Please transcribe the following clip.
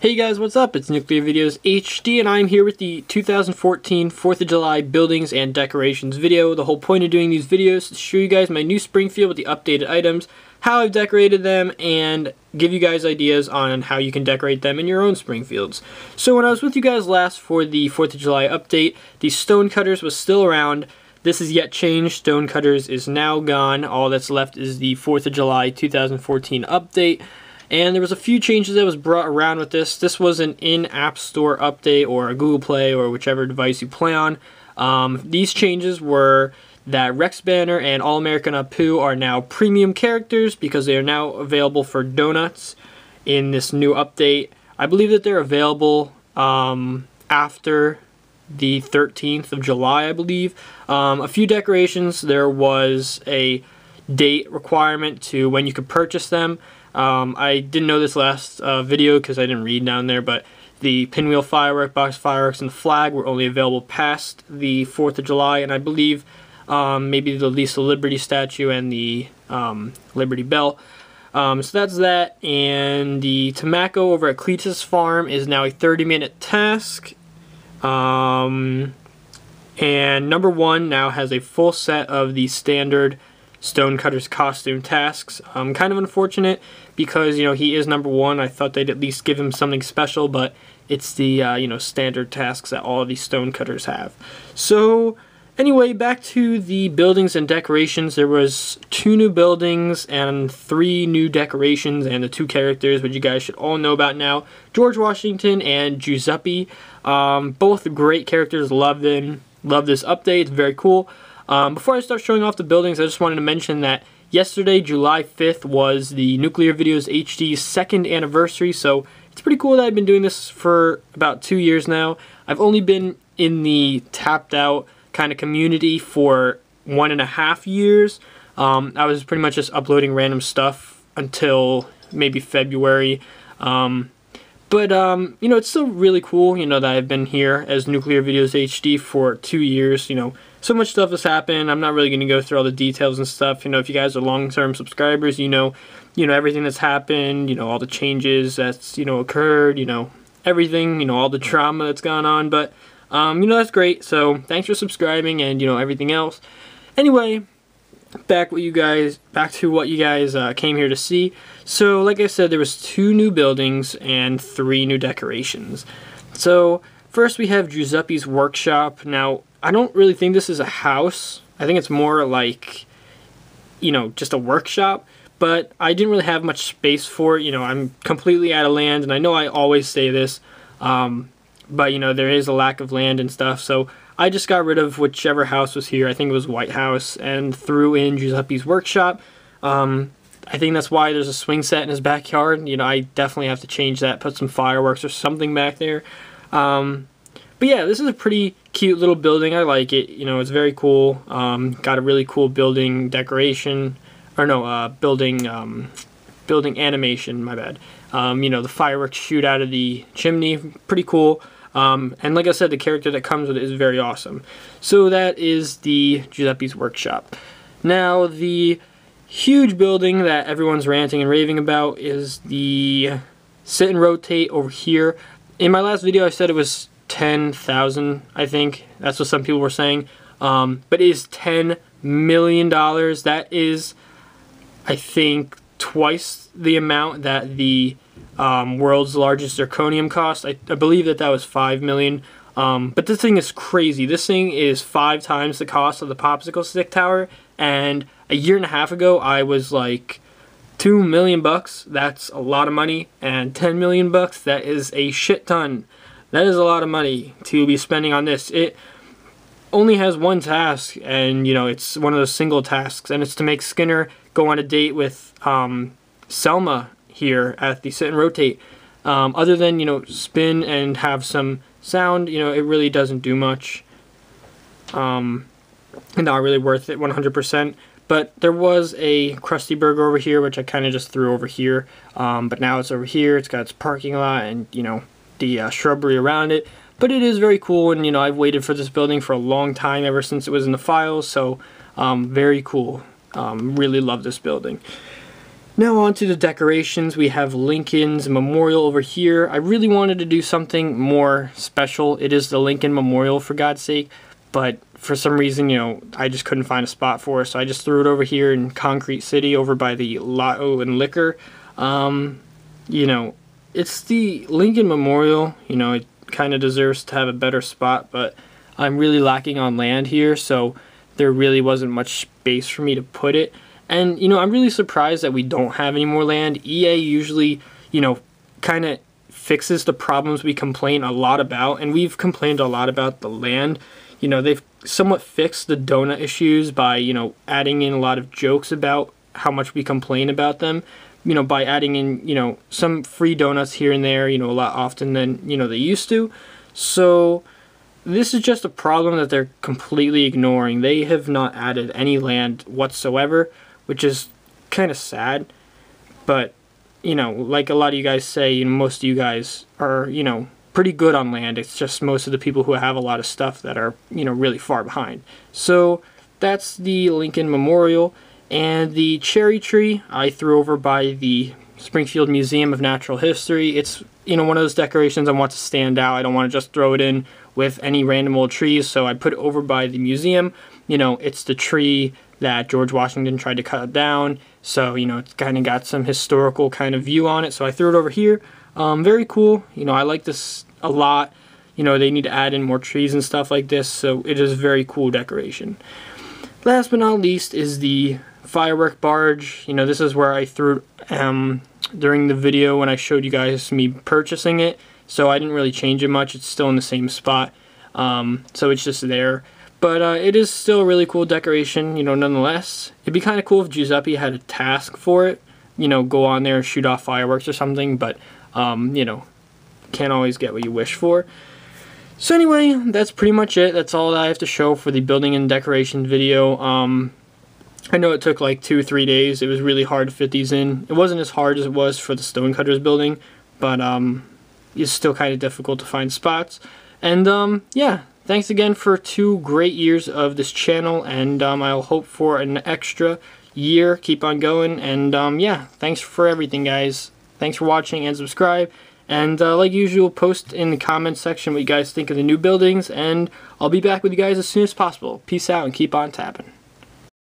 Hey guys, what's up? It's NuclearVideosHD and I'm here with the 2014 4th of July buildings and decorations video. The whole point of doing these videos is to show you guys my new Springfield with the updated items, how I've decorated them, and give you guys ideas on how you can decorate them in your own Springfields. So when I was with you guys last for the 4th of July update, the Stonecutters was still around. This is yet changed. Stonecutters is now gone. All that's left is the 4th of July 2014 update. And there was a few changes that was brought around with this. This was an in-app store update or a Google Play or whichever device you play on. These changes were that Rex Banner and All-American Apu are now premium characters because they are now available for donuts in this new update. I believe that they're available after the 13th of July, I believe. A few decorations, there was a date requirement to when you could purchase them. I didn't know this last video because I didn't read down there, but the pinwheel firework, box fireworks, and the flag were only available past the 4th of July, and I believe maybe the Lisa Liberty statue and the Liberty Bell. So that's that, and the Tobacco over at Cletus Farm is now a 30-minute task. And number one now has a full set of the standard Stonecutter's costume tasks. Kind of unfortunate because, you know, he is number one. I thought they'd at least give him something special, but it's the, you know, standard tasks that all of these Stonecutters have. So, anyway, back to the buildings and decorations. There was 2 new buildings and 3 new decorations and the 2 characters, which you guys should all know about now. George Washington and Giuseppe. Both great characters. Love them. Love this update. It's very cool. Before I start showing off the buildings, I just wanted to mention that yesterday, July 5th, was the NuclearVideosHD's 2nd anniversary, so it's pretty cool that I've been doing this for about 2 years now. I've only been in the tapped out kind of community for 1.5 years. I was pretty much just uploading random stuff until maybe February. But, you know, it's still really cool, you know, that I've been here as NuclearVideosHD for 2 years, you know. So much stuff has happened. I'm not really going to go through all the details and stuff. You know, if you guys are long-term subscribers, you know everything that's happened, you know, all the changes that's, you know, occurred, you know, everything, you know, all the drama that's gone on. But, you know, that's great. So, thanks for subscribing and, you know, everything else. Anyway, back to what you guys came here to see. So, like I said, there was 2 new buildings and 3 new decorations. So, first we have Giuseppe's workshop. Now, I don't really think this is a house. I think it's more like, you know, just a workshop. But I didn't really have much space for it. You know, I'm completely out of land, and I know I always say this. But, you know, there is a lack of land and stuff. So I just got rid of whichever house was here. I think it was White House, and threw in Giuseppe's workshop. I think that's why there's a swing set in his backyard. You know, I definitely have to change that, put some fireworks or something back there. But yeah, this is a pretty cute little building. I like it. You know, it's very cool. Got a really cool building decoration, or no, building animation. My bad. You know, the fireworks shoot out of the chimney. Pretty cool. And like I said, the character that comes with it is very awesome. So that is the Giuseppe's workshop. Now, the huge building that everyone's ranting and raving about is the sit and rotate over here. In my last video, I said it was 10,000, I think. That's what some people were saying. But it is $10 million. That is, I think, twice the amount that the world's largest zirconium cost. I believe that was $5 million. But this thing is crazy. This thing is 5 times the cost of the popsicle stick tower. And a year and a half ago, I was like, $2 million bucks. That's a lot of money. And $10 million bucks. That is a shit ton. That is a lot of money to be spending on this. It only has one task, and, you know, it's one of those single tasks, and it's to make Skinner go on a date with Selma here at the Sit and Rotate. Other than, you know, spin and have some sound, you know, it really doesn't do much. And not really worth it 100%. But there was a Krusty Burger over here, which I kind of just threw over here. But now it's over here. It's got its parking lot and, you know, the shrubbery around it. But it is very cool, and, you know, I've waited for this building for a long time, ever since it was in the files. So, very cool. Really love this building. Now on to the decorations. We have Lincoln's Memorial over here. I really wanted to do something more special. It is the Lincoln Memorial, for God's sake, but for some reason, you know, I just couldn't find a spot for it, so I just threw it over here in Concrete City over by the Lotto and Liquor. You know, it's the Lincoln Memorial. You know, it kind of deserves to have a better spot, but I'm really lacking on land here, so there really wasn't much space for me to put it. And, you know, I'm really surprised that we don't have any more land. EA usually, you know, kind of fixes the problems we complain a lot about, and we've complained a lot about the land. You know, they've somewhat fixed the donut issues by, you know, adding in a lot of jokes about how much we complain about them. You know, by adding in, you know, some free donuts here and there, you know, a lot often than, you know, they used to. So this is just a problem that they're completely ignoring. They have not added any land whatsoever, which is kind of sad. But, you know, like a lot of you guys say, you know, most of you guys are, you know, pretty good on land. It's just most of the people who have a lot of stuff that are, you know, really far behind. So that's the Lincoln Memorial. And the cherry tree I threw over by the Springfield Museum of Natural History. It's, you know, one of those decorations I want to stand out. I don't want to just throw it in with any random old trees, so I put it over by the museum. You know, it's the tree that George Washington tried to cut down, so, you know, it's kind of got some historical kind of view on it, so I threw it over here. Very cool. You know, I like this a lot. You know, they need to add in more trees and stuff like this, so it is a very cool decoration. Last but not least is the firework barge. You know, this is where I threw during the video when I showed you guys me purchasing it, so I didn't really change it much. It's still in the same spot, so it's just there. But it is still a really cool decoration, you know, nonetheless. It'd be kind of cool if Giuseppe had a task for it, you know, go on there and shoot off fireworks or something, but, you know, can't always get what you wish for. So anyway, that's pretty much it. That's all that I have to show for the building and decoration video. I know it took like 2 or 3 days. It was really hard to fit these in. It wasn't as hard as it was for the Stonecutters building, but it's still kind of difficult to find spots. And yeah, thanks again for 2 great years of this channel, and I'll hope for an extra year. Keep on going, and yeah, thanks for everything, guys. Thanks for watching, and subscribe. And like usual, post in the comments section what you guys think of the new buildings, and I'll be back with you guys as soon as possible. Peace out, and keep on tapping.